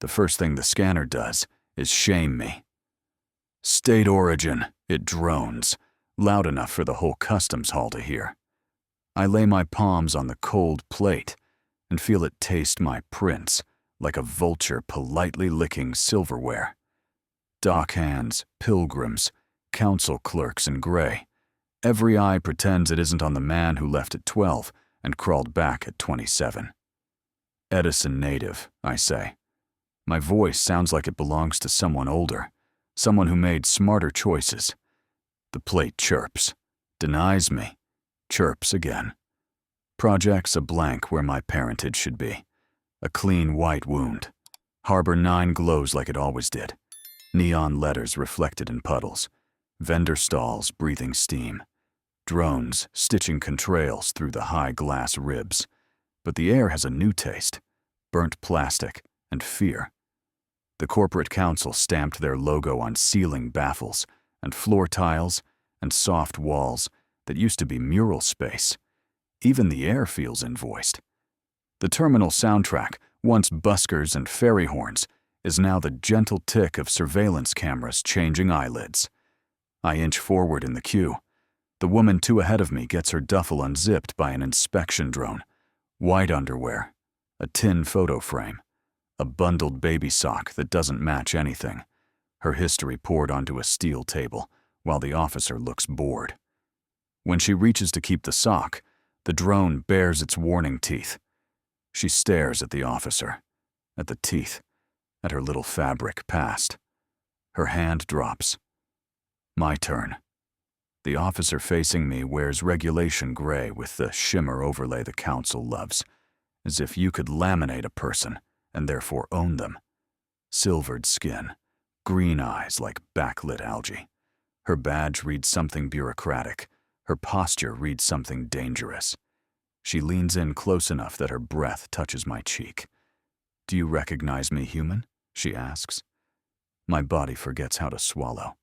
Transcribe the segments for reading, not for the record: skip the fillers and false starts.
The first thing the scanner does is shame me. State origin, it drones, loud enough for the whole customs hall to hear. I lay my palms on the cold plate and feel it taste my prints like a vulture politely licking silverware. Dock hands, pilgrims, council clerks in gray. Every eye pretends it isn't on the man who left at 12 and crawled back at 27. Edison native, I say. My voice sounds like it belongs to someone older, someone who made smarter choices. The plate chirps, denies me, chirps again. Projects a blank where my parentage should be. A clean white wound. Harbor 9 glows like it always did. Neon letters reflected in puddles. Vendor stalls breathing steam. Drones stitching contrails through the high glass ribs. But the air has a new taste. Burnt plastic and fear. The corporate council stamped their logo on ceiling baffles and floor tiles and soft walls that used to be mural space. Even the air feels invoiced. The terminal soundtrack, once buskers and fairy horns, is now the gentle tick of surveillance cameras changing eyelids. I inch forward in the queue. The woman 2 ahead of me gets her duffel unzipped by an inspection drone. White underwear, a tin photo frame, a bundled baby sock that doesn't match anything. Her history poured onto a steel table, while the officer looks bored. When she reaches to keep the sock, the drone bares its warning teeth. She stares at the officer, at the teeth, at her little fabric past. Her hand drops. My turn. The officer facing me wears regulation gray with the shimmer overlay the council loves, as if you could laminate a person and therefore own them. Silvered skin, green eyes like backlit algae. Her badge reads something bureaucratic. Her posture reads something dangerous. She leans in close enough that her breath touches my cheek. "Do you recognize me, human?" she asks. My body forgets how to swallow.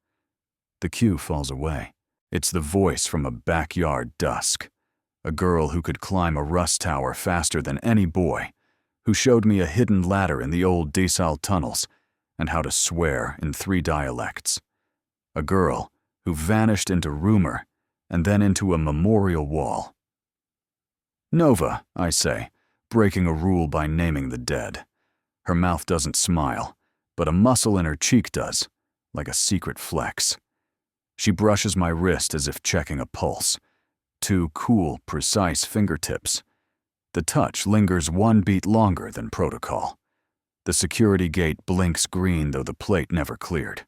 The cue falls away. It's the voice from a backyard dusk. A girl who could climb a rust tower faster than any boy, who showed me a hidden ladder in the old desal tunnels and how to swear in 3 dialects. A girl who vanished into rumor and then into a memorial wall. Nova, I say, breaking a rule by naming the dead. Her mouth doesn't smile, but a muscle in her cheek does, like a secret flex. She brushes my wrist as if checking a pulse. 2 cool, precise fingertips. The touch lingers 1 beat longer than protocol. The security gate blinks green though the plate never cleared.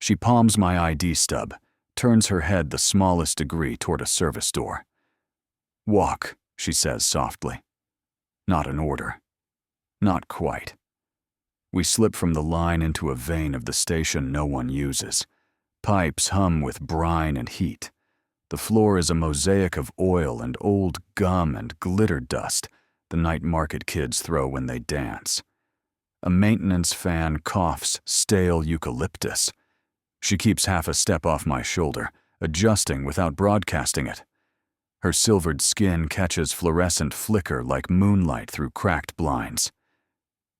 She palms my ID stub, turns her head the smallest degree toward a service door. "Walk," she says softly. Not an order. Not quite. We slip from the line into a vein of the station no one uses. Pipes hum with brine and heat. The floor is a mosaic of oil and old gum and glitter dust the night market kids throw when they dance. A maintenance fan coughs stale eucalyptus. She keeps half a step off my shoulder, adjusting without broadcasting it. Her silvered skin catches fluorescent flicker like moonlight through cracked blinds.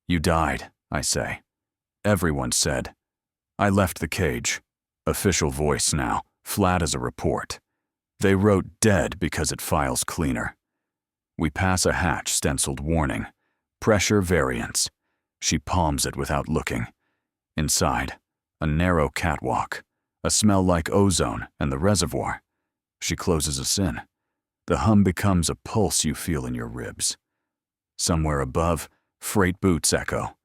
"You died," I say. Everyone said. I left the cage. Official voice now, flat as a report. They wrote dead because it files cleaner. We pass a hatch stenciled warning. Pressure variance. She palms it without looking. Inside, a narrow catwalk, a smell like ozone and the reservoir. She closes us in. The hum becomes a pulse you feel in your ribs. Somewhere above, freight boots echo.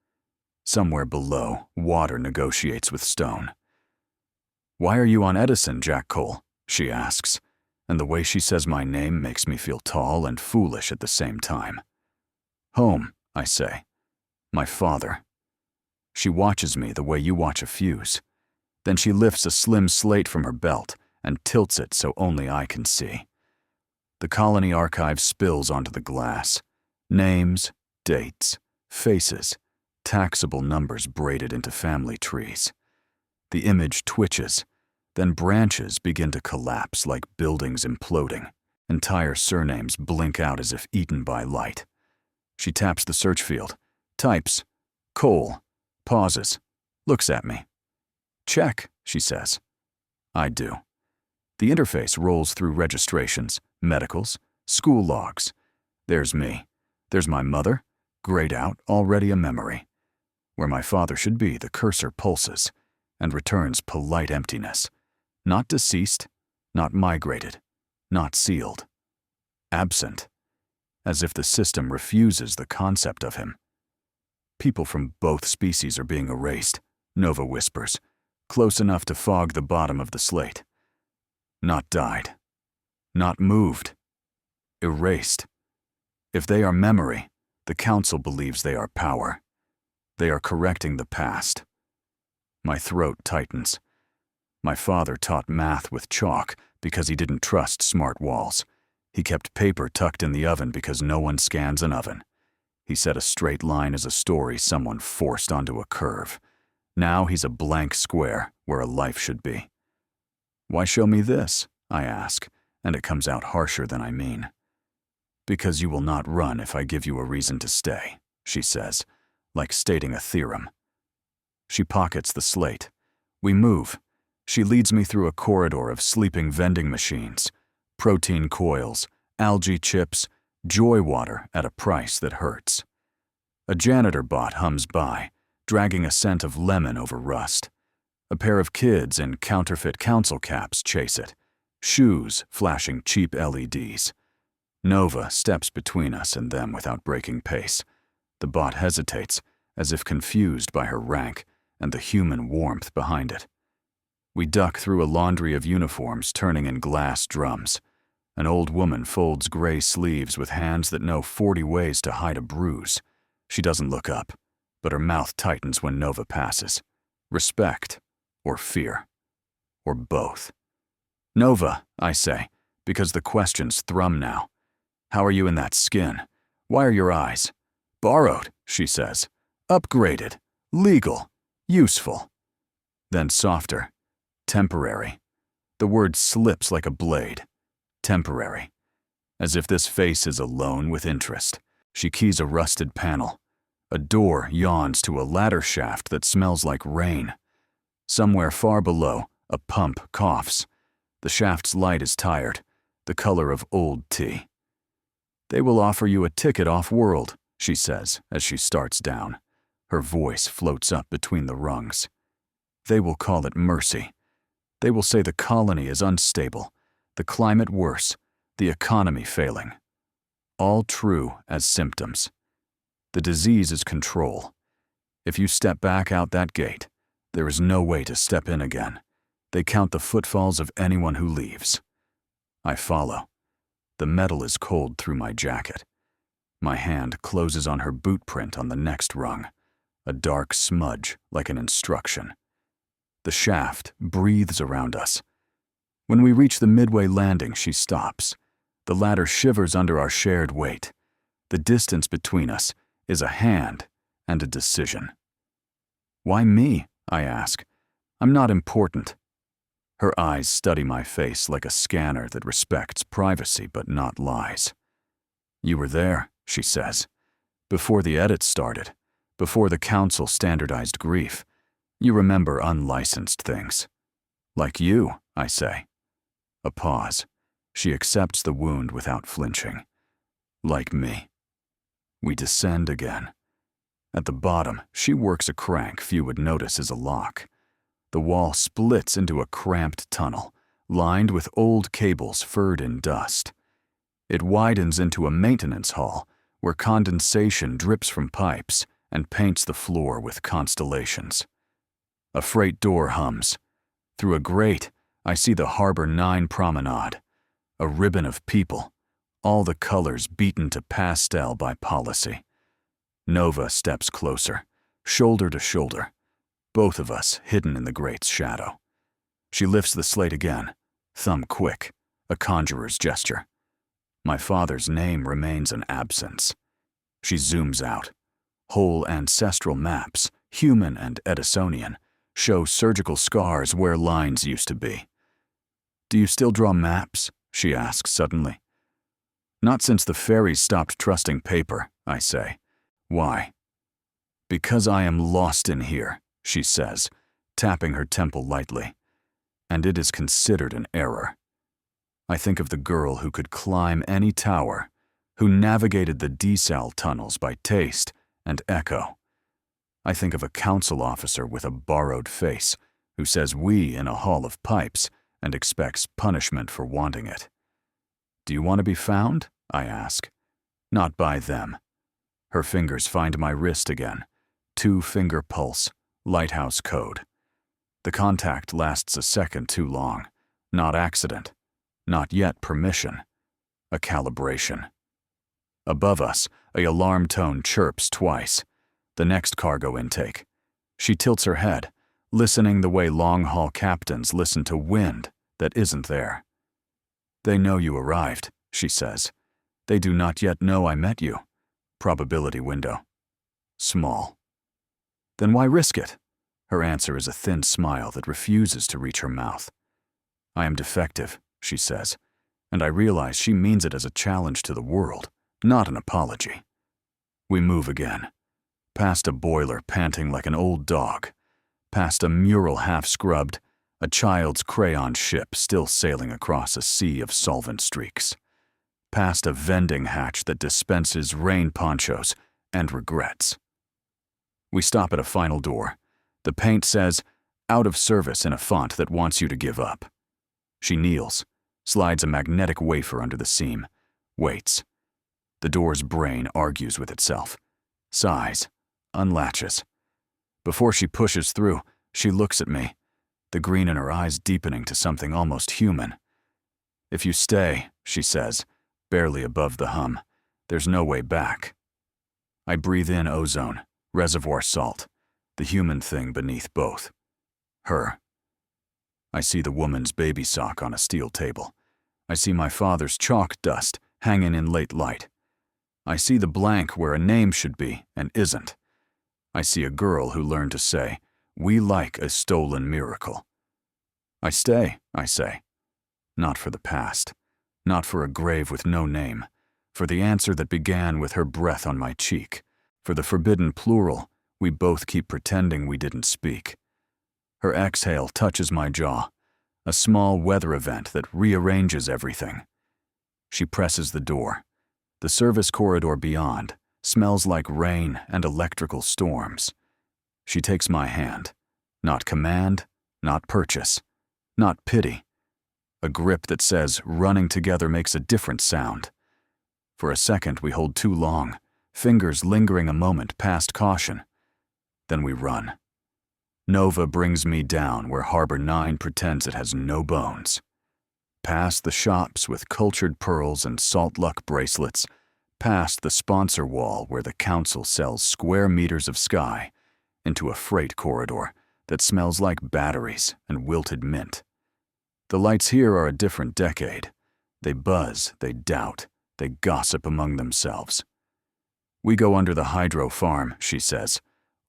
Somewhere below, water negotiates with stone. "Why are you on Edison, Jack Cole?" she asks, and the way she says my name makes me feel tall and foolish at the same time. "Home," I say. "My father." She watches me the way you watch a fuse. Then she lifts a slim slate from her belt and tilts it so only I can see. The colony archive spills onto the glass. Names, dates, faces, taxable numbers braided into family trees. The image twitches, then branches begin to collapse like buildings imploding. Entire surnames blink out as if eaten by light. She taps the search field, types, Cole, pauses, looks at me. Check, she says. I do. The interface rolls through registrations, medicals, school logs. There's me. There's my mother, grayed out, already a memory. Where my father should be, the cursor pulses and returns polite emptiness. Not deceased, not migrated, not sealed. Absent, as if the system refuses the concept of him. People from both species are being erased, Nova whispers, close enough to fog the bottom of the slate. Not died. Not moved. Erased. If they are memory, the Council believes they are power. They are correcting the past. My throat tightens. My father taught math with chalk because he didn't trust smart walls. He kept paper tucked in the oven because no one scans an oven. He said a straight line is a story someone forced onto a curve. Now he's a blank square where a life should be. Why show me this? I ask, and it comes out harsher than I mean. Because you will not run if I give you a reason to stay, she says, like stating a theorem. She pockets the slate. We move. She leads me through a corridor of sleeping vending machines, protein coils, algae chips, joy water at a price that hurts. A janitor bot hums by, dragging a scent of lemon over rust. A pair of kids in counterfeit council caps chase it, shoes flashing cheap LEDs. Nova steps between us and them without breaking pace. The bot hesitates, as if confused by her rank and the human warmth behind it. We duck through a laundry of uniforms turning in glass drums. An old woman folds gray sleeves with hands that know 40 ways to hide a bruise. She doesn't look up, but her mouth tightens when Nova passes. Respect, or fear, or both. Nova, I say, because the questions thrum now. How are you in that skin? Why are your eyes? Borrowed, she says. Upgraded, legal, useful. Then softer, temporary. The word slips like a blade. Temporary. As if this face is alone with interest. She keys a rusted panel. A door yawns to a ladder shaft that smells like rain. Somewhere far below, a pump coughs. The shaft's light is tired, the color of old tea. They will offer you a ticket off-world, she says as she starts down. Her voice floats up between the rungs. They will call it mercy. They will say the colony is unstable, the climate worse, the economy failing. All true as symptoms. The disease is control. If you step back out that gate, there is no way to step in again. They count the footfalls of anyone who leaves. I follow. The metal is cold through my jacket. My hand closes on her boot print on the next rung, a dark smudge like an instruction. The shaft breathes around us. When we reach the midway landing, she stops. The ladder shivers under our shared weight. The distance between us is a hand and a decision. Why me? I ask. I'm not important. Her eyes study my face like a scanner that respects privacy but not lies. You were there, she says. Before the edits started, before the council standardized grief. You remember unlicensed things. Like you, I say. A pause. She accepts the wound without flinching. Like me. We descend again. At the bottom, she works a crank few would notice is a lock. The wall splits into a cramped tunnel, lined with old cables furred in dust. It widens into a maintenance hall, where condensation drips from pipes and paints the floor with constellations. A freight door hums. Through a grate, I see the Harbor 9 promenade, a ribbon of people, all the colors beaten to pastel by policy. Nova steps closer, shoulder to shoulder, both of us hidden in the grate's shadow. She lifts the slate again, thumb quick, a conjurer's gesture. My father's name remains an absence. She zooms out. Whole ancestral maps, human and Edisonian, show surgical scars where lines used to be. Do you still draw maps? She asks suddenly. Not since the fairies stopped trusting paper, I say. Why? Because I am lost in here, she says, tapping her temple lightly. And it is considered an error. I think of the girl who could climb any tower, who navigated the desal tunnels by taste and echo. I think of a council officer with a borrowed face who says we in a hall of pipes and expects punishment for wanting it. Do you want to be found? I ask. Not by them. Her fingers find my wrist again. 2-finger pulse, lighthouse code. The contact lasts a second too long. Not accident. Not yet permission. A calibration. Above us, an alarm tone chirps twice. The next cargo intake. She tilts her head, listening the way long-haul captains listen to wind that isn't there. They know you arrived, she says. They do not yet know I met you. Probability window. Small. Then why risk it? Her answer is a thin smile that refuses to reach her mouth. I am defective, she says, and I realize she means it as a challenge to the world, not an apology. We move again. Past a boiler panting like an old dog. Past a mural half-scrubbed, a child's crayon ship still sailing across a sea of solvent streaks. Past a vending hatch that dispenses rain ponchos and regrets. We stop at a final door. The paint says, "Out of service" in a font that wants you to give up. She kneels, slides a magnetic wafer under the seam, waits. The door's brain argues with itself, sighs, unlatches. Before she pushes through, she looks at me, the green in her eyes deepening to something almost human. If you stay, she says, barely above the hum, there's no way back. I breathe in ozone, reservoir salt, the human thing beneath both. Her. I see the woman's baby sock on a steel table. I see my father's chalk dust hanging in late light. I see the blank where a name should be and isn't. I see a girl who learned to say, "We like a stolen miracle." I stay, I say. Not for the past. Not for a grave with no name. For the answer that began with her breath on my cheek. For the forbidden plural we both keep pretending we didn't speak. Her exhale touches my jaw, a small weather event that rearranges everything. She presses the door. The service corridor beyond smells like rain and electrical storms. She takes my hand. Not command, not purchase, not pity. A grip that says running together makes a different sound. For a second we hold too long, fingers lingering a moment past caution. Then we run. Nova brings me down where Harbor 9 pretends it has no bones. Past the shops with cultured pearls and salt luck bracelets, past the sponsor wall where the council sells square meters of sky, into a freight corridor that smells like batteries and wilted mint. The lights here are a different decade. They buzz, they doubt, they gossip among themselves. We go under the hydro farm, she says.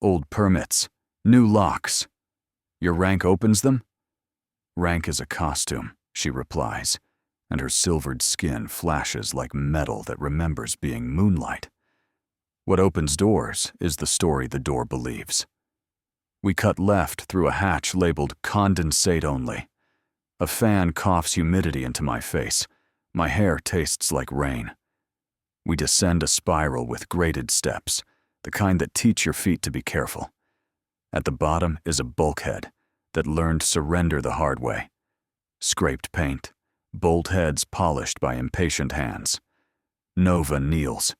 Old permits, new locks. Your rank opens them? Rank is a costume, she replies, and her silvered skin flashes like metal that remembers being moonlight. What opens doors is the story the door believes. We cut left through a hatch labeled condensate only. A fan coughs humidity into my face. My hair tastes like rain. We descend a spiral with graded steps, the kind that teach your feet to be careful. At the bottom is a bulkhead that learned surrender the hard way. Scraped paint, bolt heads polished by impatient hands. Nova kneels.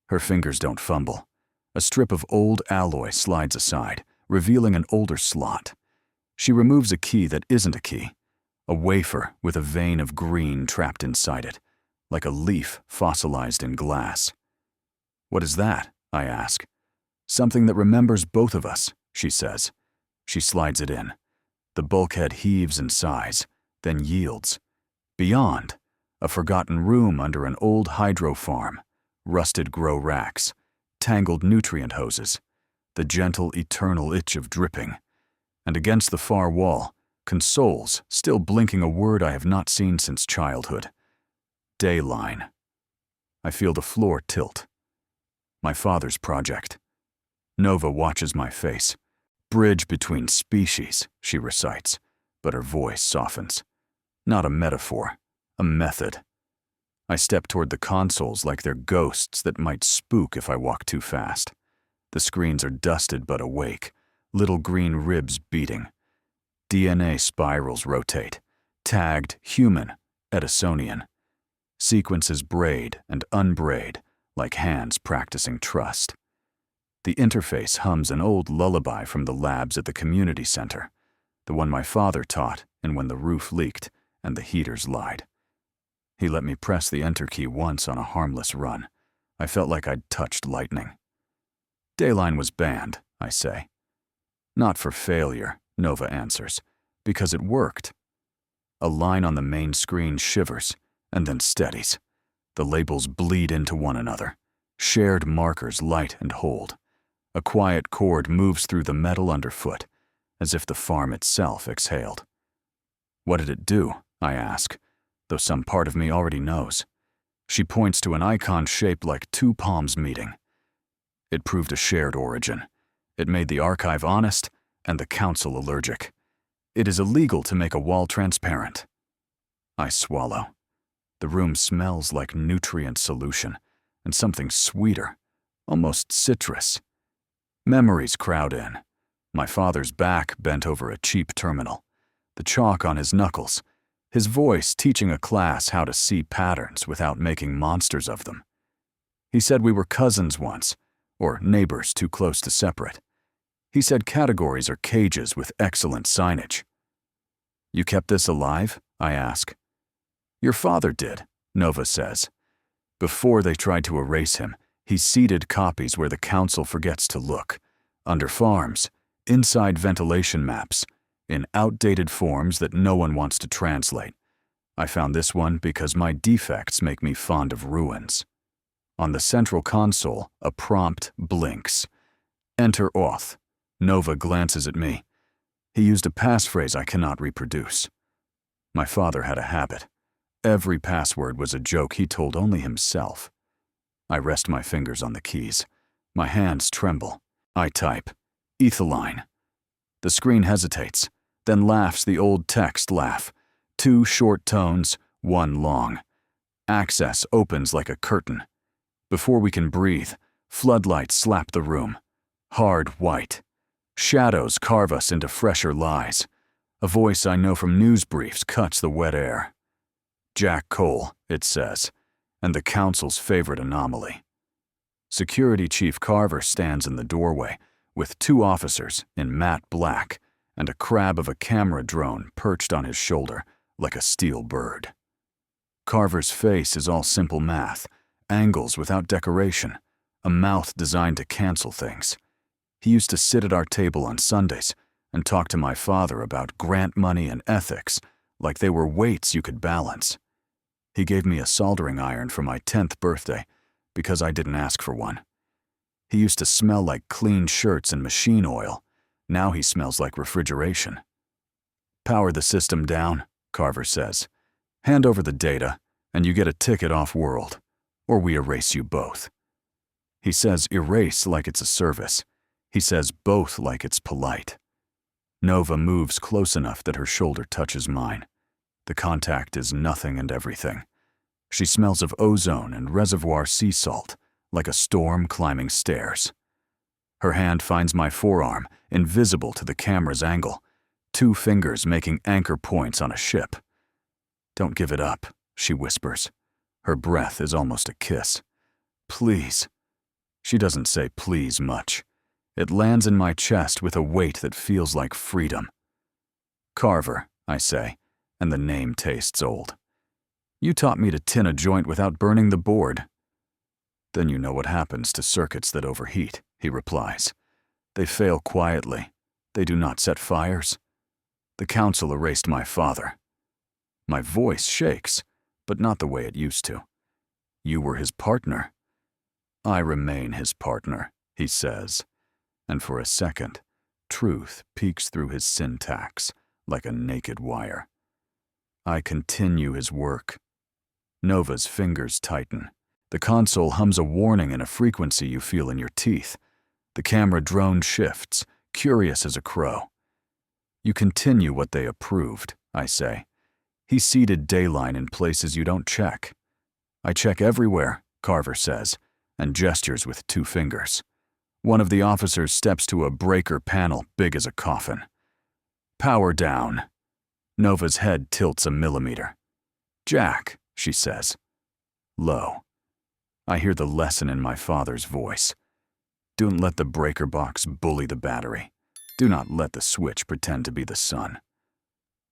Her fingers don't fumble. A strip of old alloy slides aside, revealing an older slot. She removes a key that isn't a key, a wafer with a vein of green trapped inside it, like a leaf fossilized in glass. What is that? I ask. Something that remembers both of us, she says. She slides it in. The bulkhead heaves and sighs, then yields. Beyond, a forgotten room under an old hydro farm, rusted grow racks, tangled nutrient hoses, the gentle eternal itch of dripping, and against the far wall, consoles still blinking a word I have not seen since childhood. Dayline. I feel the floor tilt. My father's project. Nova watches my face. Bridge between species, she recites, but her voice softens. Not a metaphor, a method. I step toward the consoles like they're ghosts that might spook if I walk too fast. The screens are dusted but awake, little green ribs beating. DNA spirals rotate, tagged human, Edisonian. Sequences braid and unbraid like hands practicing trust. The interface hums an old lullaby from the labs at the community center, the one my father taught and when the roof leaked and the heaters lied. He let me press the enter key once on a harmless run. I felt like I'd touched lightning. Dayline was banned, I say. Not for failure, Nova answers, because it worked. A line on the main screen shivers and then steadies. The labels bleed into one another. Shared markers light and hold. A quiet chord moves through the metal underfoot, as if the farm itself exhaled. What did it do? I ask, though some part of me already knows. She points to an icon shaped like two palms meeting. It proved a shared origin. It made the archive honest and the council allergic. It is illegal to make a wall transparent. I swallow. The room smells like nutrient solution and something sweeter, almost citrus. Memories crowd in. My father's back bent over a cheap terminal, the chalk on his knuckles, his voice teaching a class how to see patterns without making monsters of them. He said we were cousins once, or neighbors too close to separate. He said categories are cages with excellent signage. You kept this alive? I ask. Your father did, Nova says. Before they tried to erase him, he seeded copies where the council forgets to look, under farms, inside ventilation maps, in outdated forms that no one wants to translate. I found this one because my defects make me fond of ruins. On the central console, a prompt blinks. Enter auth. Nova glances at me. He used a passphrase I cannot reproduce. My father had a habit. Every password was a joke he told only himself. I rest my fingers on the keys. My hands tremble. I type, ethylene. The screen hesitates, then laughs the old text laugh. 2 short tones, 1 long. Access opens like a curtain. Before we can breathe, floodlights slap the room. Hard white. Shadows carve us into fresher lies. A voice I know from news briefs cuts the wet air. Jack Cole, it says, and the council's favorite anomaly. Security Chief Carver stands in the doorway with 2 officers in matte black and a crab of a camera drone perched on his shoulder like a steel bird. Carver's face is all simple math, angles without decoration, a mouth designed to cancel things. He used to sit at our table on Sundays and talk to my father about grant money and ethics like they were weights you could balance. He gave me a soldering iron for my 10th birthday because I didn't ask for one. He used to smell like clean shirts and machine oil. Now he smells like refrigeration. Power the system down, Carver says. Hand over the data, and you get a ticket off-world, or we erase you both. He says erase like it's a service. He says both like it's polite. Nova moves close enough that her shoulder touches mine. The contact is nothing and everything. She smells of ozone and reservoir sea salt, like a storm climbing stairs. Her hand finds my forearm, invisible to the camera's angle, 2 fingers making anchor points on a ship. Don't give it up, she whispers. Her breath is almost a kiss. Please. She doesn't say please much. It lands in my chest with a weight that feels like freedom. Carver, I say, and the name tastes old. You taught me to tin a joint without burning the board. Then you know what happens to circuits that overheat, he replies. They fail quietly. They do not set fires. The council erased my father. My voice shakes, but not the way it used to. You were his partner. I remain his partner, he says. And for a second, truth peeks through his syntax like a naked wire. I continue his work. Nova's fingers tighten. The console hums a warning in a frequency you feel in your teeth. The camera drone shifts, curious as a crow. You continue what they approved, I say. He seeded Dayline in places you don't check. I check everywhere, Carver says, and gestures with 2 fingers. One of the officers steps to a breaker panel big as a coffin. Power down. Nova's head tilts a millimeter. Jack, she says. Low. I hear the lesson in my father's voice. Don't let the breaker box bully the battery. Do not let the switch pretend to be the sun.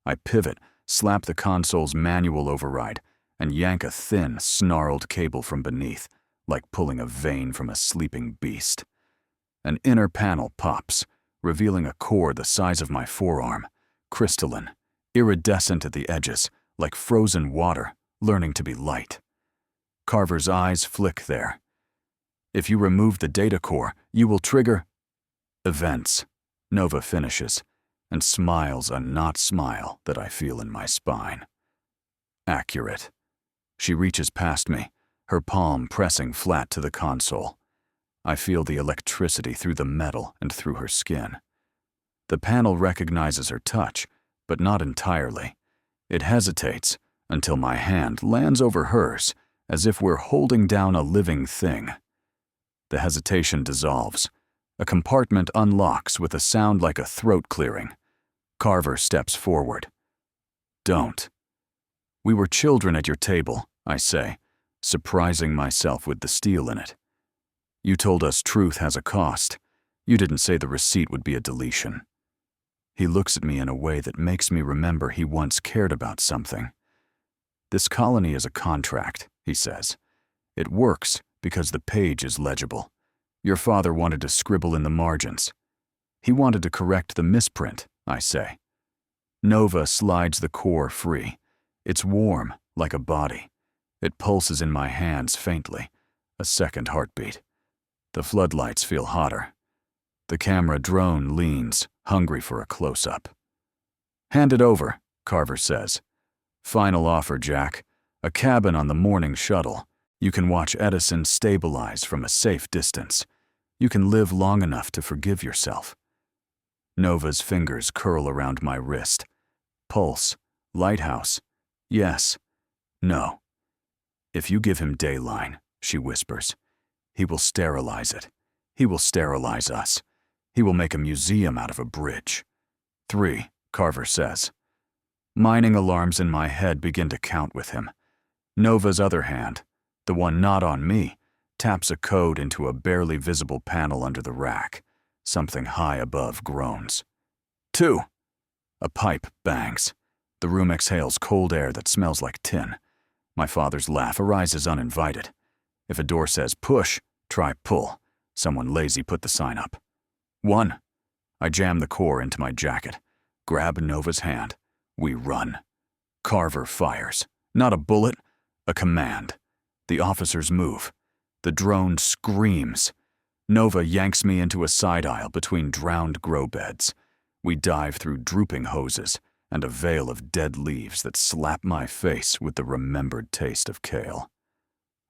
I pivot, slap the console's manual override, and yank a thin, snarled cable from beneath, like pulling a vein from a sleeping beast. An inner panel pops, revealing a core the size of my forearm, crystalline, iridescent at the edges, like frozen water, learning to be light. Carver's eyes flick there. If you remove the data core, you will trigger events, Nova finishes, and smiles a not smile that I feel in my spine. Accurate. She reaches past me, her palm pressing flat to the console. I feel the electricity through the metal and through her skin. The panel recognizes her touch, but not entirely. It hesitates until my hand lands over hers, as if we're holding down a living thing. The hesitation dissolves. A compartment unlocks with a sound like a throat clearing. Carver steps forward. Don't. We were children at your table, I say, surprising myself with the steel in it. You told us truth has a cost. You didn't say the receipt would be a deletion. He looks at me in a way that makes me remember he once cared about something. This colony is a contract, he says. It works because the page is legible. Your father wanted to scribble in the margins. He wanted to correct the misprint, I say. Nova slides the core free. It's warm, like a body. It pulses in my hands faintly, a second heartbeat. The floodlights feel hotter. The camera drone leans, hungry for a close-up. Hand it over, Carver says. Final offer, Jack. A cabin on the morning shuttle. You can watch Edison stabilize from a safe distance. You can live long enough to forgive yourself. Nova's fingers curl around my wrist. Pulse. Lighthouse. Yes. No. If you give him Dayline, she whispers, he will sterilize it. He will sterilize us. He will make a museum out of a bridge. 3, Carver says. Mining alarms in my head begin to count with him. Nova's other hand, the one not on me, taps a code into a barely visible panel under the rack. Something high above groans. 2. A pipe bangs. The room exhales cold air that smells like tin. My father's laugh arises uninvited. If a door says push, try pull. Someone lazy put the sign up. 1. I jam the core into my jacket. Grab Nova's hand. We run. Carver fires. Not a bullet, a command. The officers move. The drone screams. Nova yanks me into a side aisle between drowned grow beds. We dive through drooping hoses and a veil of dead leaves that slap my face with the remembered taste of kale.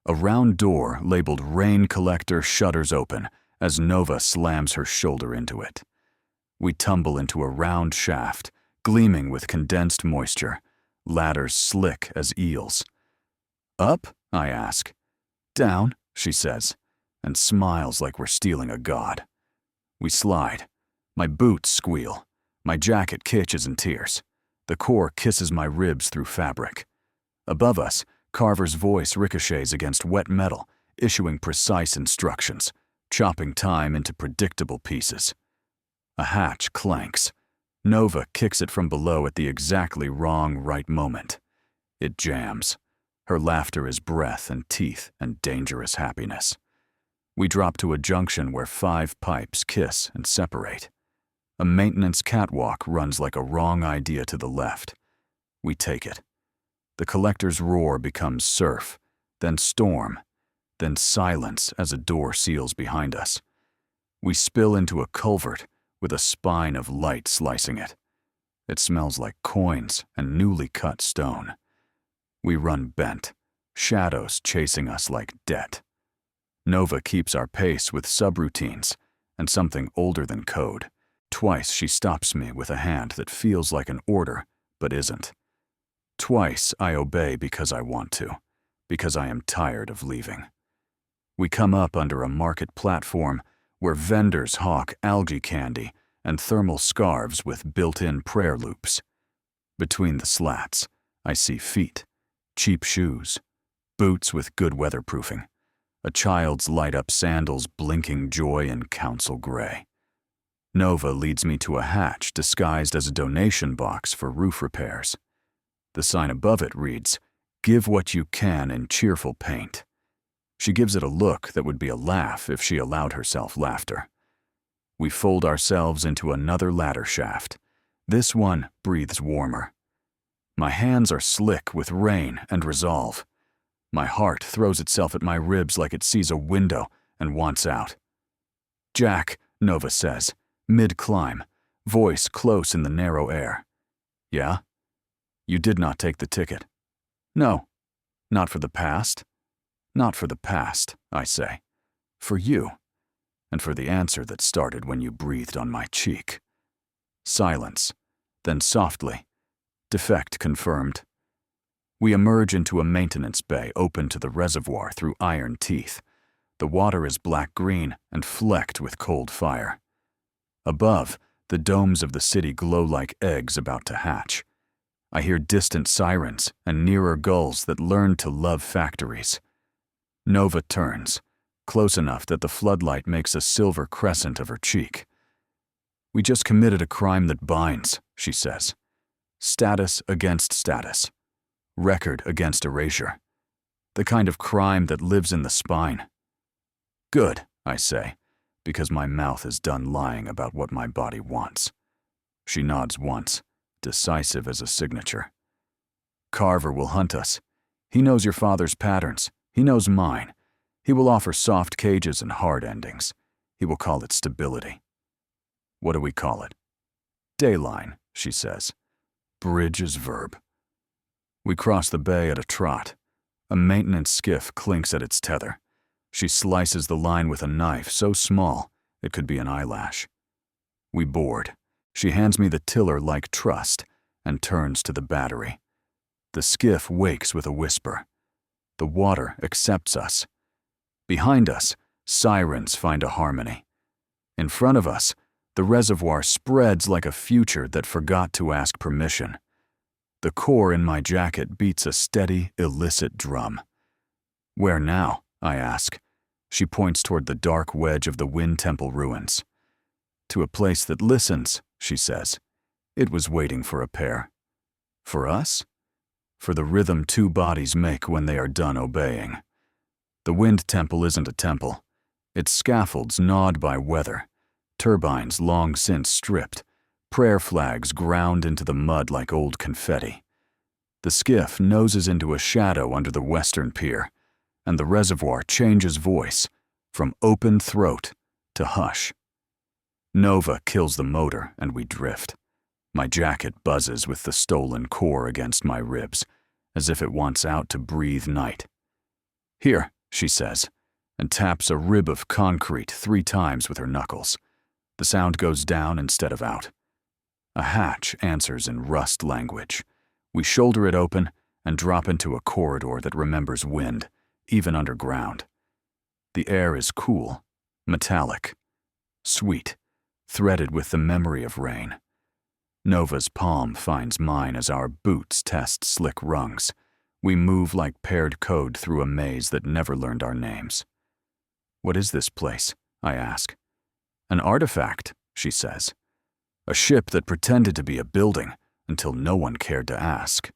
A round door labeled Rain Collector shudders open as Nova slams her shoulder into it. We tumble into a round shaft, gleaming with condensed moisture, ladders slick as eels. Up? I ask. Down, she says, and smiles like we're stealing a god. We slide. My boots squeal. My jacket catches in tears. The core kisses my ribs through fabric. Above us, Carver's voice ricochets against wet metal, issuing precise instructions, chopping time into predictable pieces. A hatch clanks. Nova kicks it from below at the exactly wrong right moment. It jams. Her laughter is breath and teeth and dangerous happiness. We drop to a junction where 5 pipes kiss and separate. A maintenance catwalk runs like a wrong idea to the left. We take it. The collector's roar becomes surf, then storm, then silence as a door seals behind us. We spill into a culvert with a spine of light slicing it. It smells like coins and newly cut stone. We run bent, shadows chasing us like debt. Nova keeps our pace with subroutines, and something older than code. Twice she stops me with a hand that feels like an order, but isn't. Twice I obey because I want to, because I am tired of leaving. We come up under a market platform where vendors hawk algae candy and thermal scarves with built-in prayer loops. Between the slats, I see feet, cheap shoes, boots with good weatherproofing, a child's light-up sandals blinking joy in council gray. Nova leads me to a hatch disguised as a donation box for roof repairs. The sign above it reads, "Give what you can in cheerful paint." She gives it a look that would be a laugh if she allowed herself laughter. We fold ourselves into another ladder shaft. This one breathes warmer. My hands are slick with rain and resolve. My heart throws itself at my ribs like it sees a window and wants out. "Jack," Nova says, mid-climb, voice close in the narrow air. "Yeah? You did not take the ticket." "No. Not for the past?" "Not for the past," I say. "For you. And for the answer that started when you breathed on my cheek." Silence. Then softly, "Defect confirmed." We emerge into a maintenance bay open to the reservoir through iron teeth. The water is black-green and flecked with cold fire. Above, the domes of the city glow like eggs about to hatch. I hear distant sirens and nearer gulls that learn to love factories. Nova turns, close enough that the floodlight makes a silver crescent of her cheek. "We just committed a crime that binds," she says. "Status against status. Record against erasure. The kind of crime that lives in the spine." "Good," I say, because my mouth is done lying about what my body wants. She nods once, decisive as a signature. "Carver will hunt us. He knows your father's patterns. He knows mine. He will offer soft cages and hard endings. He will call it stability." "What do we call it?" "Dayline," she says. Bridge is verb. We cross the bay at a trot. A maintenance skiff clinks at its tether. She slices the line with a knife so small it could be an eyelash. We board. She hands me the tiller like trust and turns to the battery. The skiff wakes with a whisper. The water accepts us. Behind us, sirens find a harmony. In front of us, the reservoir spreads like a future that forgot to ask permission. The core in my jacket beats a steady, illicit drum. "Where now?" I ask. She points toward the dark wedge of the Wind Temple ruins. "To a place that listens," she says. "It was waiting for a pair." "For us?" "For the rhythm two bodies make when they are done obeying." The Wind Temple isn't a temple. Its scaffolds gnawed by weather, turbines long since stripped, prayer flags ground into the mud like old confetti. The skiff noses into a shadow under the western pier, and the reservoir changes voice from open throat to hush. Nova kills the motor and we drift. My jacket buzzes with the stolen core against my ribs, as if it wants out to breathe night. "Here," she says, and taps a rib of concrete 3 times with her knuckles. The sound goes down instead of out. A hatch answers in rust language. We shoulder it open and drop into a corridor that remembers wind, even underground. The air is cool, metallic, sweet, threaded with the memory of rain. Nova's palm finds mine as our boots test slick rungs. We move like paired code through a maze that never learned our names. "What is this place?" I ask. "An artifact," she says. "A ship that pretended to be a building until no one cared to ask."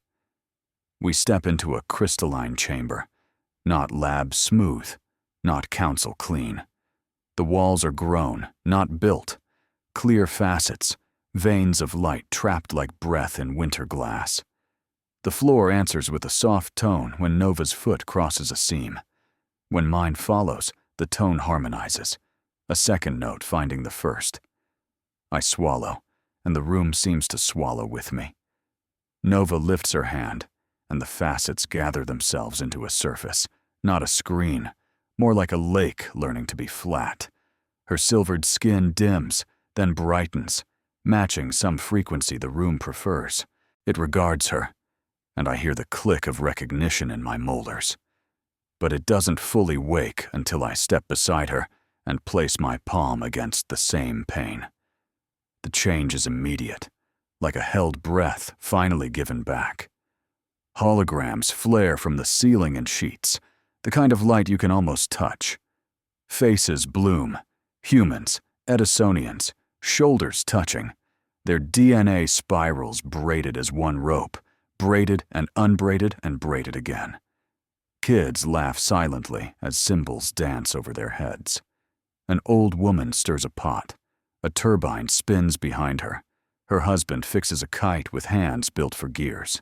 We step into a crystalline chamber, not lab smooth, not council clean. The walls are grown, not built, clear facets, veins of light trapped like breath in winter glass. The floor answers with a soft tone when Nova's foot crosses a seam. When mine follows, the tone harmonizes, a second note finding the first. I swallow, and the room seems to swallow with me. Nova lifts her hand, and the facets gather themselves into a surface, not a screen, more like a lake learning to be flat. Her silvered skin dims, then brightens, matching some frequency the room prefers. It regards her, and I hear the click of recognition in my molars. But it doesn't fully wake until I step beside her and place my palm against the same pane. The change is immediate, like a held breath finally given back. Holograms flare from the ceiling and sheets, the kind of light you can almost touch. Faces bloom, humans, Edisonians, shoulders touching, their DNA spirals braided as one rope, braided and unbraided and braided again. Kids laugh silently as cymbals dance over their heads. An old woman stirs a pot. A turbine spins behind her. Her husband fixes a kite with hands built for gears.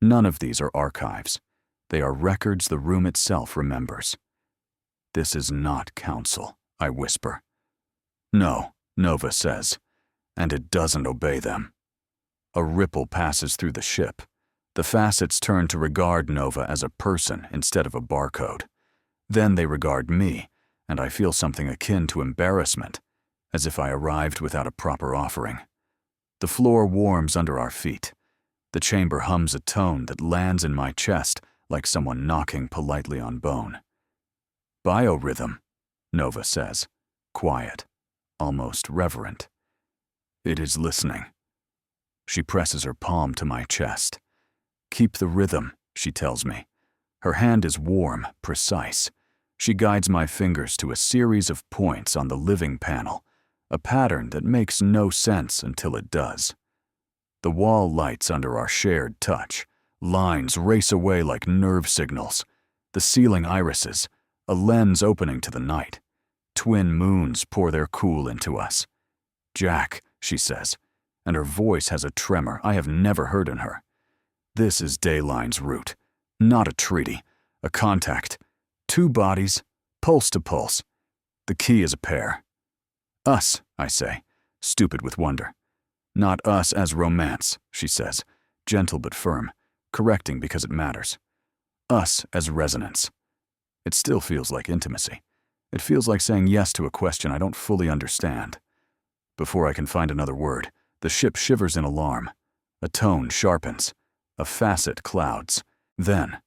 None of these are archives. They are records the room itself remembers. This is not council, I whisper. No, Nova says, and it doesn't obey them. A ripple passes through the ship. The facets turn to regard Nova as a person instead of a barcode. Then they regard me, and I feel something akin to embarrassment, as if I arrived without a proper offering. The floor warms under our feet. The chamber hums a tone that lands in my chest like someone knocking politely on bone. Biorhythm, Nova says, quiet, almost reverent. It is listening. She presses her palm to my chest. Keep the rhythm, she tells me. Her hand is warm, precise. She guides my fingers to a series of points on the living panel, a pattern that makes no sense until it does. The wall lights under our shared touch. Lines race away like nerve signals. The ceiling irises, a lens opening to the night. Twin moons pour their cool into us. Jack, she says, and her voice has a tremor I have never heard in her. This is Dayline's route, not a treaty, a contact. Two bodies, pulse to pulse. The key is a pair. Us, I say, stupid with wonder. Not us as romance, she says, gentle but firm, correcting because it matters. Us as resonance. It still feels like intimacy. It feels like saying yes to a question I don't fully understand. Before I can find another word, the ship shivers in alarm. A tone sharpens. A facet clouds. Then,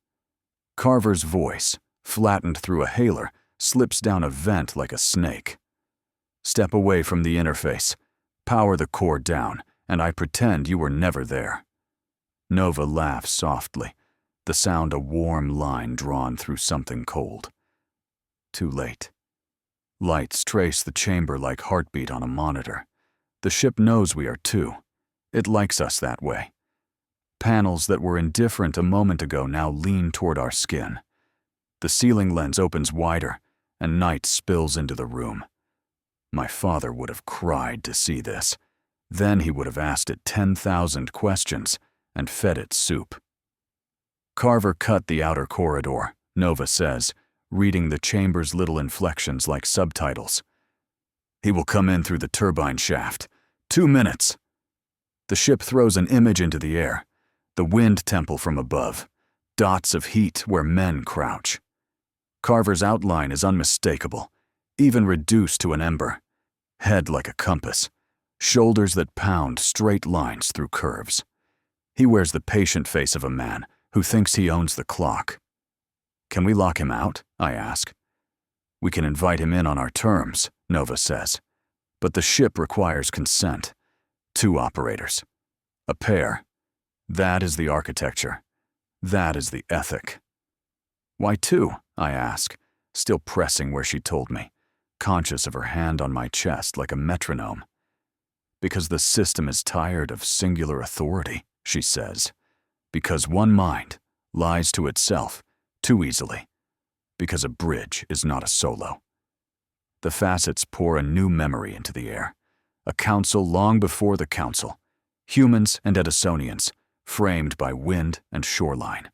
Carver's voice, flattened through a hailer, slips down a vent like a snake. Step away from the interface. Power the core down, and I pretend you were never there. Nova laughs softly, the sound a warm line drawn through something cold. Too late. Lights trace the chamber like heartbeat on a monitor. The ship knows we are two. It likes us that way. Panels that were indifferent a moment ago now lean toward our skin. The ceiling lens opens wider, and night spills into the room. My father would have cried to see this. Then he would have asked it 10,000 questions and fed it soup. Carver cut the outer corridor, Nova says, reading the chamber's little inflections like subtitles. He will come in through the turbine shaft. 2 minutes. The ship throws an image into the air. The wind temple from above. Dots of heat where men crouch. Carver's outline is unmistakable, even reduced to an ember. Head like a compass. Shoulders that pound straight lines through curves. He wears the patient face of a man who thinks he owns the clock. Can we lock him out? I ask. We can invite him in on our terms, Nova says. But the ship requires consent. 2 operators. A pair. That is the architecture. That is the ethic. Why 2? I ask, still pressing where she told me, conscious of her hand on my chest like a metronome. Because the system is tired of singular authority, she says. Because one mind lies to itself too easily. Because a bridge is not a solo. The facets pour a new memory into the air. A council long before the council. Humans and Edisonians, framed by wind and shoreline.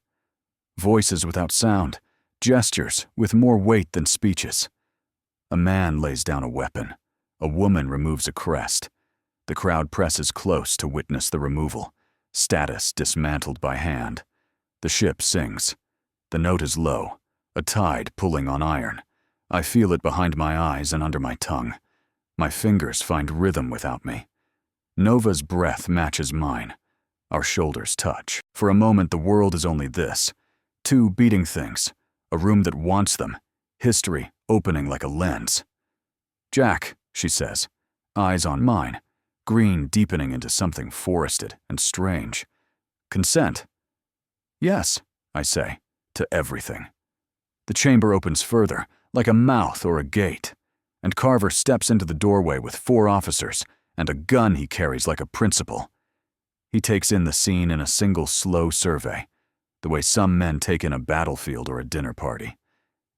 Voices without sound, gestures with more weight than speeches. A man lays down a weapon. A woman removes a crest. The crowd presses close to witness the removal. Status dismantled by hand. The ship sings. The note is low, a tide pulling on iron. I feel it behind my eyes and under my tongue. My fingers find rhythm without me. Nova's breath matches mine. Our shoulders touch. For a moment, the world is only this. Two beating things, a room that wants them, history opening like a lens. "Jack," she says, eyes on mine, green deepening into something forested and strange. "Consent?" "Yes," I say, to everything. The chamber opens further, like a mouth or a gate, and Carver steps into the doorway with 4 officers and a gun he carries like a principal. He takes in the scene in a single slow survey, the way some men take in a battlefield or a dinner party.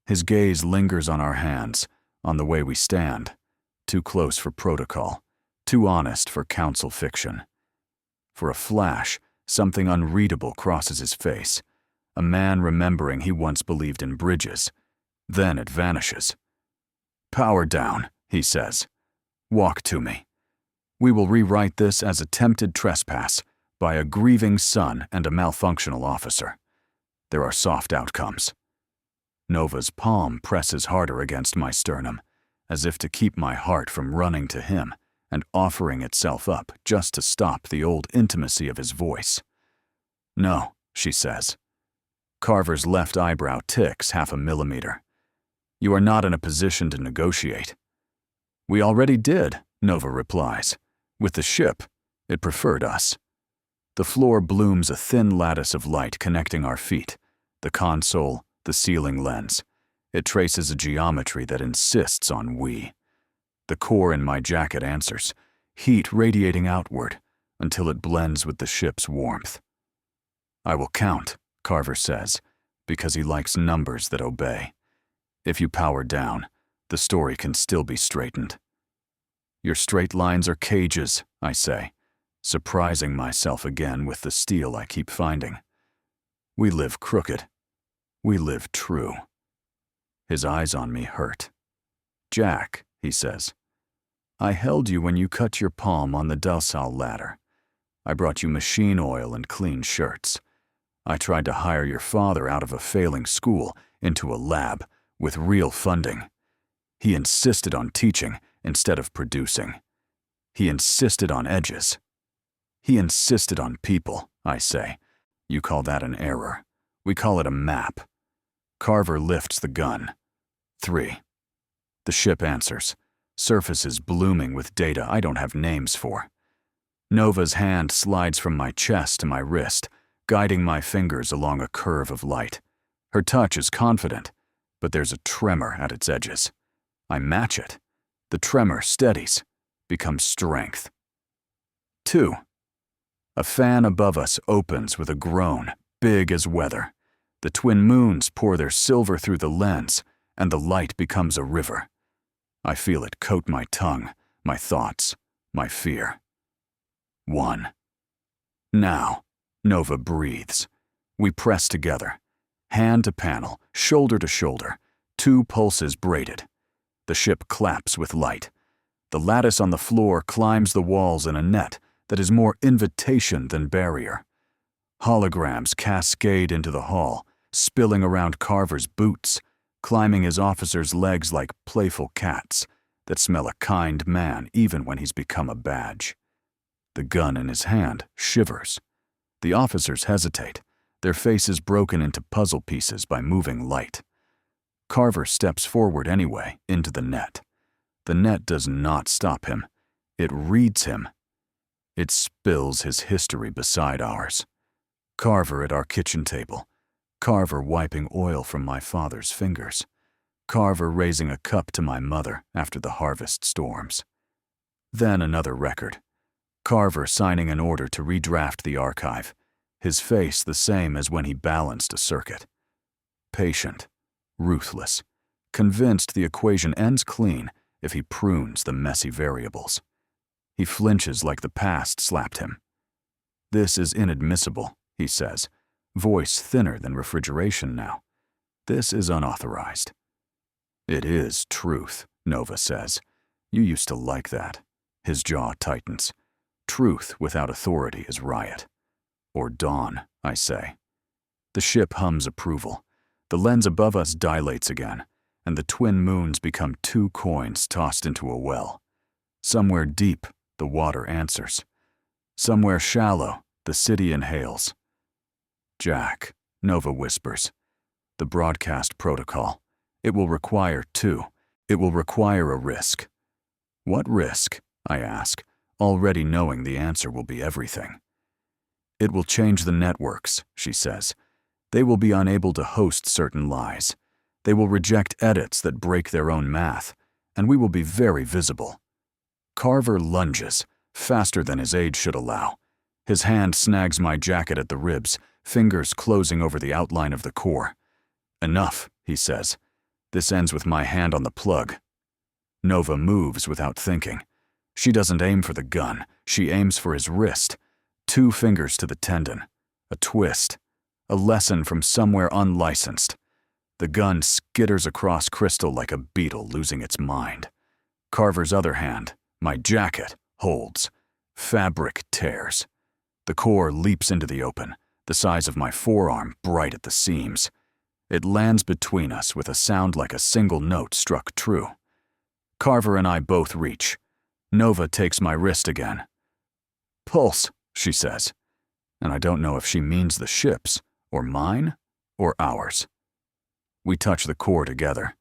His gaze lingers on our hands, on the way we stand, too close for protocol, too honest for council fiction. For a flash, something unreadable crosses his face, a man remembering he once believed in bridges. Then it vanishes. "Power down," he says. "Walk to me. We will rewrite this as attempted trespass by a grieving son and a malfunctional officer. There are soft outcomes." Nova's palm presses harder against my sternum, as if to keep my heart from running to him and offering itself up just to stop the old intimacy of his voice. "No," she says. Carver's left eyebrow ticks 0.5 millimeter. "You are not in a position to negotiate." "We already did," Nova replies. "With the ship. It preferred us." The floor blooms a thin lattice of light connecting our feet, the console, the ceiling lens. It traces a geometry that insists on we. The core in my jacket answers, heat radiating outward until it blends with the ship's warmth. "I will count," Carver says, because he likes numbers that obey. "If you power down, the story can still be straightened." "Your straight lines are cages," I say, surprising myself again with the steel I keep finding. "We live crooked. We live true." His eyes on me hurt. "Jack," he says, "I held you when you cut your palm on the docile ladder. I brought you machine oil and clean shirts. I tried to hire your father out of a failing school into a lab with real funding. He insisted on teaching instead of producing. He insisted on edges. He insisted on people," I say. "You call that an error. We call it a map." Carver lifts the gun. 3. The ship answers, surfaces blooming with data I don't have names for. Nova's hand slides from my chest to my wrist, guiding my fingers along a curve of light. Her touch is confident, but there's a tremor at its edges. I match it. The tremor steadies, becomes strength. 2. A fan above us opens with a groan, big as weather. The twin moons pour their silver through the lens, and the light becomes a river. I feel it coat my tongue, my thoughts, my fear. 1. Now, Nova breathes. We press together, hand to panel, shoulder to shoulder, 2 pulses braided. The ship claps with light. The lattice on the floor climbs the walls in a net that is more invitation than barrier. Holograms cascade into the hall, spilling around Carver's boots, climbing his officers' legs like playful cats that smell a kind man even when he's become a badge. The gun in his hand shivers. The officers hesitate, their faces broken into puzzle pieces by moving light. Carver steps forward anyway, into the net. The net does not stop him. It reads him. It spills his history beside ours. Carver at our kitchen table. Carver wiping oil from my father's fingers. Carver raising a cup to my mother after the harvest storms. Then another record. Carver signing an order to redraft the archive, his face the same as when he balanced a circuit. Patient, ruthless, convinced the equation ends clean if he prunes the messy variables. He flinches like the past slapped him. "This is inadmissible," he says, voice thinner than refrigeration now. "This is unauthorized." "It is truth," Nova says. "You used to like that." His jaw tightens. "Truth without authority is riot." "Or dawn," I say. The ship hums approval. The lens above us dilates again, and the twin moons become 2 coins tossed into a well. Somewhere deep, the water answers. Somewhere shallow, the city inhales. Jack, Nova whispers. The broadcast protocol. It will require 2. It will require a risk. What risk? I ask, already knowing the answer will be everything. It will change the networks, she says. They will be unable to host certain lies. They will reject edits that break their own math, and we will be very visible. Carver lunges, faster than his age should allow. His hand snags my jacket at the ribs, fingers closing over the outline of the core. Enough, he says. This ends with my hand on the plug. Nova moves without thinking. She doesn't aim for the gun. She aims for his wrist. 2 fingers to the tendon. A twist. A lesson from somewhere unlicensed. The gun skitters across crystal like a beetle losing its mind. Carver's other hand, my jacket, holds. Fabric tears. The core leaps into the open, the size of my forearm bright at the seams. It lands between us with a sound like a single note struck true. Carver and I both reach. Nova takes my wrist again. Pulse, she says. And I don't know if she means the ship's, or mine, or ours. We touch the core together.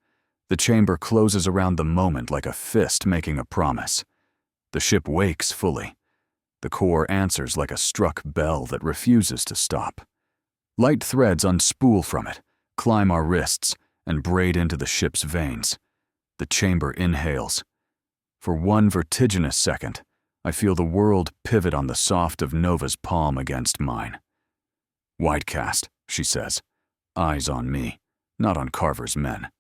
The chamber closes around the moment like a fist making a promise. The ship wakes fully. The core answers like a struck bell that refuses to stop. Light threads unspool from it, climb our wrists, and braid into the ship's veins. The chamber inhales. For one vertiginous second, I feel the world pivot on the soft of Nova's palm against mine. Widecast, she says. Eyes on me, not on Carver's men.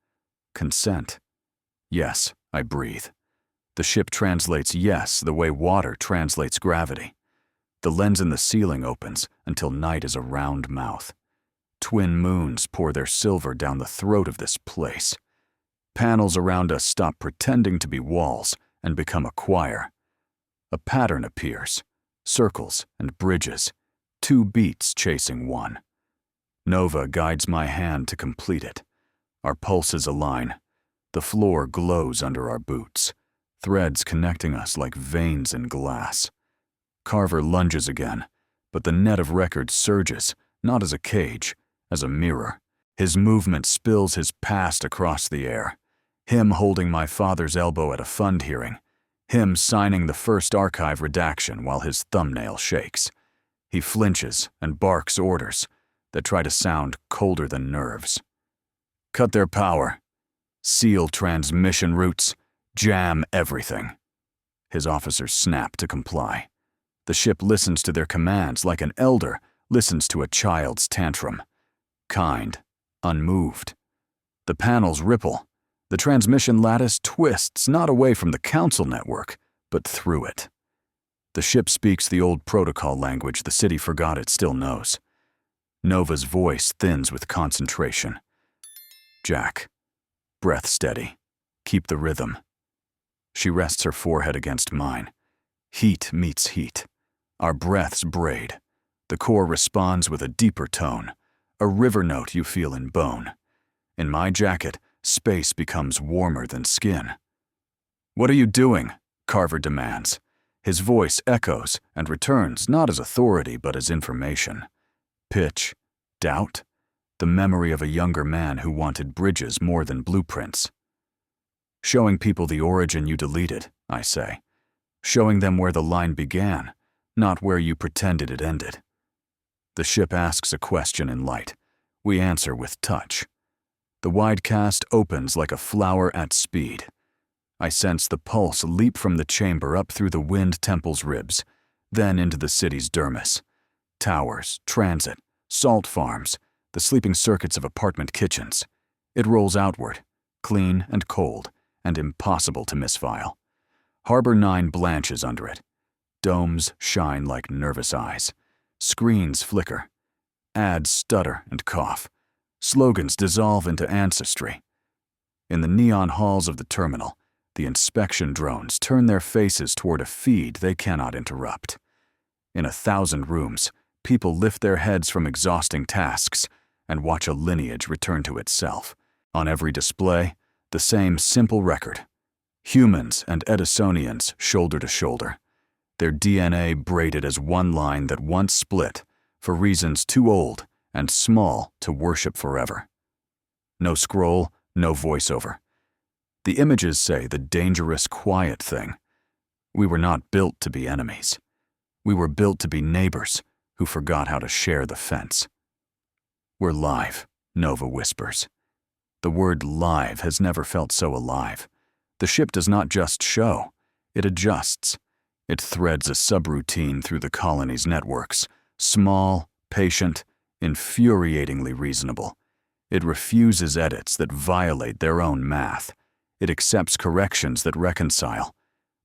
Consent. Yes, I breathe. The ship translates yes the way water translates gravity. The lens in the ceiling opens until night is a round mouth. Twin moons pour their silver down the throat of this place. Panels around us stop pretending to be walls and become a choir. A pattern appears, circles and bridges, 2 beats chasing one. Nova guides my hand to complete it. Our pulses align. The floor glows under our boots, threads connecting us like veins in glass. Carver lunges again, but the net of record surges, not as a cage, as a mirror. His movement spills his past across the air. Him holding my father's elbow at a fund hearing. Him signing the first archive redaction while his thumbnail shakes. He flinches and barks orders that try to sound colder than nerves. Cut their power. Seal transmission routes. Jam everything. His officers snap to comply. The ship listens to their commands like an elder listens to a child's tantrum. Kind, unmoved. The panels ripple. The transmission lattice twists not away from the council network, but through it. The ship speaks the old protocol language the city forgot it still knows. Nova's voice thins with concentration. Jack, breath steady. Keep the rhythm. She rests her forehead against mine. Heat meets heat. Our breaths braid. The core responds with a deeper tone, a river note you feel in bone. In my jacket, space becomes warmer than skin. What are you doing? Carver demands. His voice echoes and returns not as authority but as information. Pitch, doubt, the memory of a younger man who wanted bridges more than blueprints. Showing people the origin you deleted, I say. Showing them where the line began, not where you pretended it ended. The ship asks a question in light. We answer with touch. The widecast opens like a flower at speed. I sense the pulse leap from the chamber up through the wind temple's ribs, then into the city's dermis. Towers, transit, salt farms, the sleeping circuits of apartment kitchens. It rolls outward, clean and cold, and impossible to misfile. Harbor 9 blanches under it. Domes shine like nervous eyes. Screens flicker. Ads stutter and cough. Slogans dissolve into ancestry. In the neon halls of the terminal, the inspection drones turn their faces toward a feed they cannot interrupt. In 1,000 rooms, people lift their heads from exhausting tasks and watch a lineage return to itself. On every display, The same simple record. Humans and Edisonians shoulder to shoulder. Their DNA braided as one line that once split for reasons too old and small to worship forever. No scroll, no voiceover. The images say the dangerous, quiet thing. We were not built to be enemies. We were built to be neighbors who forgot how to share the fence. We're live, Nova whispers. The word live has never felt so alive. The ship does not just show, it adjusts. It threads a subroutine through the colony's networks, small, patient, infuriatingly reasonable. It refuses edits that violate their own math. It accepts corrections that reconcile.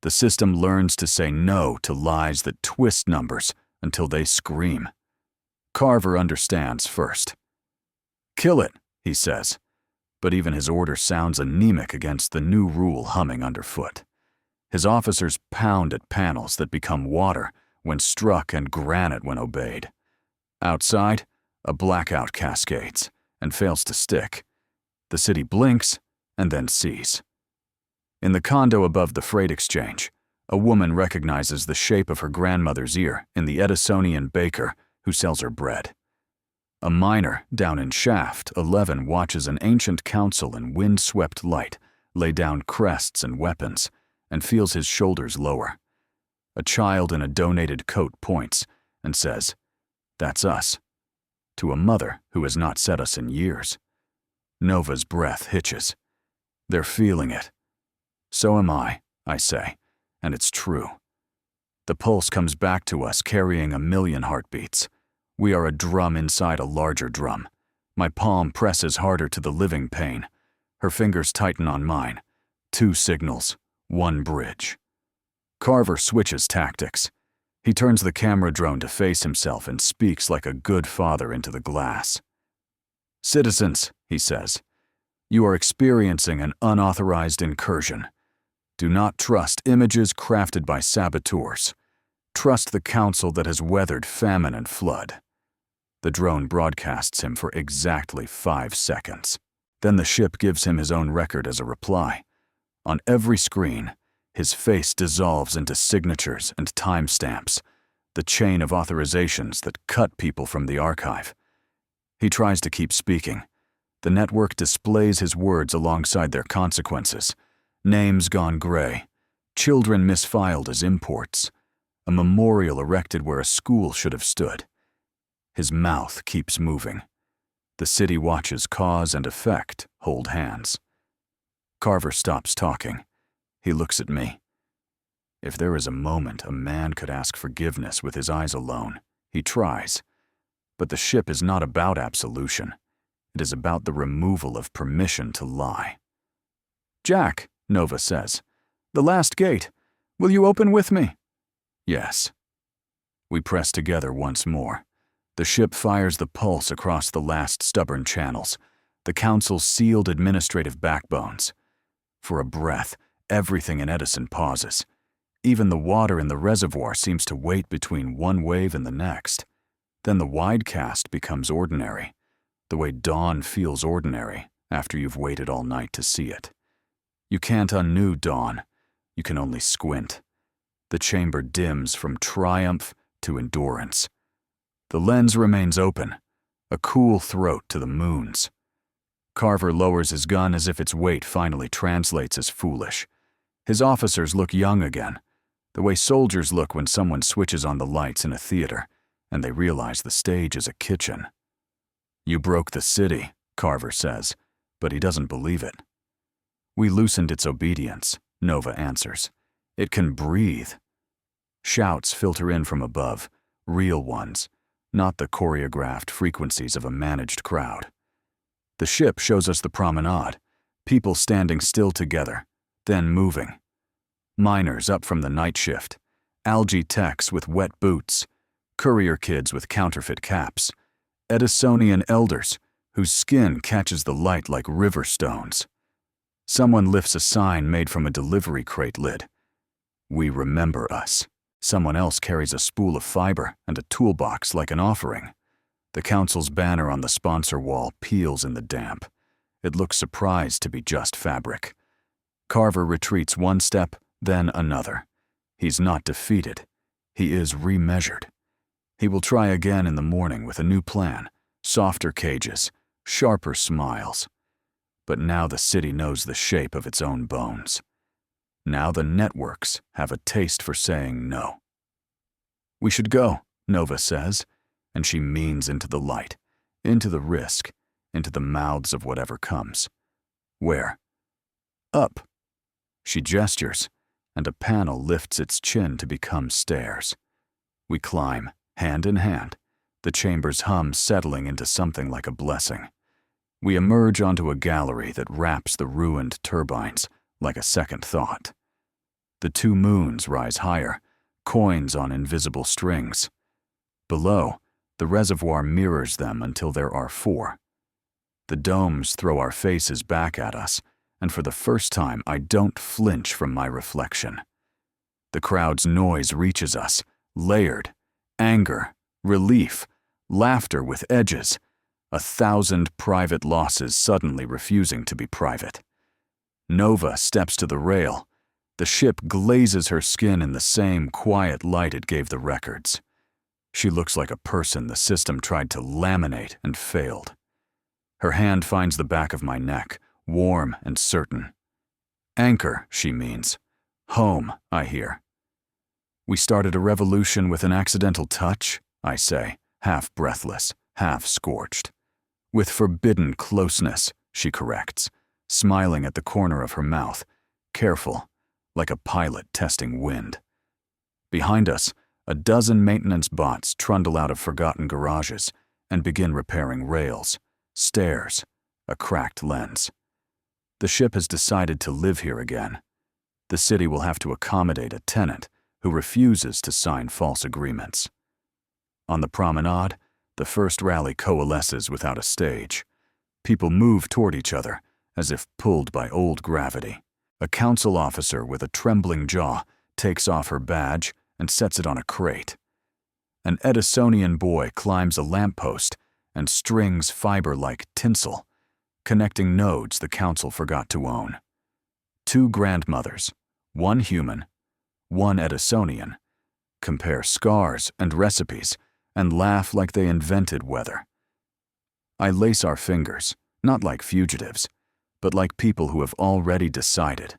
The system learns to say no to lies that twist numbers until they scream. Carver understands first. "Kill it," he says, but even his order sounds anemic against the new rule humming underfoot. His officers pound at panels that become water when struck and granite when obeyed. Outside, a blackout cascades and fails to stick. The city blinks and then sees. In the condo above the freight exchange, a woman recognizes the shape of her grandmother's ear in the Edisonian baker who sells her bread. A miner down in Shaft 11 watches an ancient council in wind-swept light lay down crests and weapons and feels his shoulders lower. A child in a donated coat points and says, "That's us," to a mother who has not said us in years. Nova's breath hitches. They're feeling it. So am I say, and it's true. The pulse comes back to us carrying 1,000,000 heartbeats. We are a drum inside a larger drum. My palm presses harder to the living pain. Her fingers tighten on mine. 2 signals, 1 bridge. Carver switches tactics. He turns the camera drone to face himself and speaks like a good father into the glass. "Citizens," he says, "you are experiencing an unauthorized incursion. Do not trust images crafted by saboteurs. Trust the council that has weathered famine and flood." The drone broadcasts him for exactly 5 seconds. Then the ship gives him his own record as a reply. On every screen, his face dissolves into signatures and timestamps, the chain of authorizations that cut people from the archive. He tries to keep speaking. The network displays his words alongside their consequences. Names gone gray, children misfiled as imports, a memorial erected where a school should have stood. His mouth keeps moving. The city watches cause and effect hold hands. Carver stops talking. He looks at me. If there is a moment a man could ask forgiveness with his eyes alone, he tries. But the ship is not about absolution. It is about the removal of permission to lie. "Jack," Nova says, "the last gate. Will you open with me?" Yes. We press together once more. The ship fires the pulse across the last stubborn channels, the council's sealed administrative backbones. For a breath, everything in Edison pauses. Even the water in the reservoir seems to wait between one wave and the next. Then the widecast becomes ordinary, the way dawn feels ordinary after you've waited all night to see it. You can't unknow dawn, you can only squint. The chamber dims from triumph to endurance. The lens remains open, a cool throat to the moons. Carver lowers his gun as if its weight finally translates as foolish. His officers look young again, the way soldiers look when someone switches on the lights in a theater and they realize the stage is a kitchen. "You broke the city," Carver says, but he doesn't believe it. "We loosened its obedience," Nova answers. "It can breathe." Shouts filter in from above, real ones, not the choreographed frequencies of a managed crowd. The ship shows us the promenade, people standing still together, then moving. Miners up from the night shift, algae techs with wet boots, courier kids with counterfeit caps, Edisonian elders whose skin catches the light like river stones. Someone lifts a sign made from a delivery crate lid. "We remember us." Someone else carries a spool of fiber and a toolbox like an offering. The council's banner on the sponsor wall peels in the damp. It looks surprised to be just fabric. Carver retreats one step, then another. He's not defeated. He is remeasured. He will try again in the morning with a new plan, softer cages, sharper smiles. But now the city knows the shape of its own bones. Now the networks have a taste for saying no. "We should go," Nova says, and she means into the light, into the risk, into the mouths of whatever comes. "Where?" "Up." She gestures, and a panel lifts its chin to become stairs. We climb, hand in hand, the chamber's hum settling into something like a blessing. We emerge onto a gallery that wraps the ruined turbines like a second thought. The two moons rise higher, coins on invisible strings. Below, the reservoir mirrors them until there are 4. The domes throw our faces back at us, and for the first time I don't flinch from my reflection. The crowd's noise reaches us, layered, anger, relief, laughter with edges, 1,000 private losses suddenly refusing to be private. Nova steps to the rail. The ship glazes her skin in the same quiet light it gave the records. She looks like a person the system tried to laminate and failed. Her hand finds the back of my neck, warm and certain. "Anchor," she means. "Home," I hear. "We started a revolution with an accidental touch," I say, half breathless, half scorched. "With forbidden closeness," she corrects, smiling at the corner of her mouth, careful, like a pilot testing wind. Behind us, a dozen maintenance bots trundle out of forgotten garages and begin repairing rails, stairs, a cracked lens. The ship has decided to live here again. The city will have to accommodate a tenant who refuses to sign false agreements. On the promenade, the first rally coalesces without a stage. People move toward each other, as if pulled by old gravity. A council officer with a trembling jaw takes off her badge and sets it on a crate. An Edisonian boy climbs a lamppost and strings fiber-like tinsel, connecting nodes the council forgot to own. 2 grandmothers, 1 human, 1 Edisonian, compare scars and recipes and laugh like they invented weather. I lace our fingers, not like fugitives, but like people who have already decided.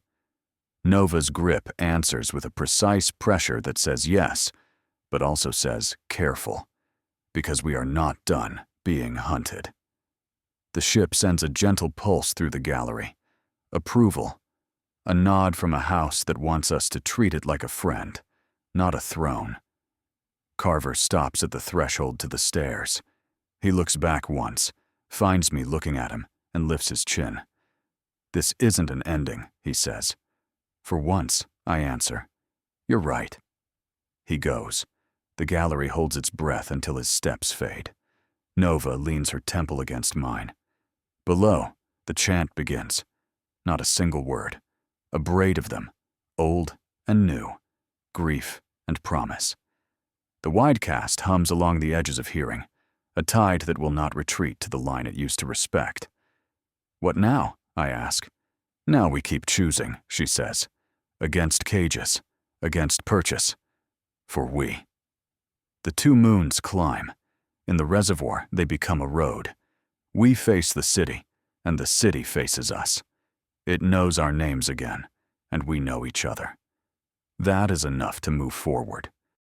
Nova's grip answers with a precise pressure that says yes, but also says careful, because we are not done being hunted. The ship sends a gentle pulse through the gallery. Approval. A nod from a house that wants us to treat it like a friend, not a throne. Carver stops at the threshold to the stairs. He looks back once, finds me looking at him, and lifts his chin. "This isn't an ending," he says. "For once," I answer. "You're right." He goes. The gallery holds its breath until his steps fade. Nova leans her temple against mine. Below, the chant begins. Not a single word. A braid of them, old and new, grief and promise. The widecast hums along the edges of hearing, a tide that will not retreat to the line it used to respect. "What now?" I ask. "Now we keep choosing," she says. "Against cages, against purchase, for we." The 2 moons climb. In the reservoir, they become a road. We face the city, and the city faces us. It knows our names again, and we know each other. That is enough to move forward.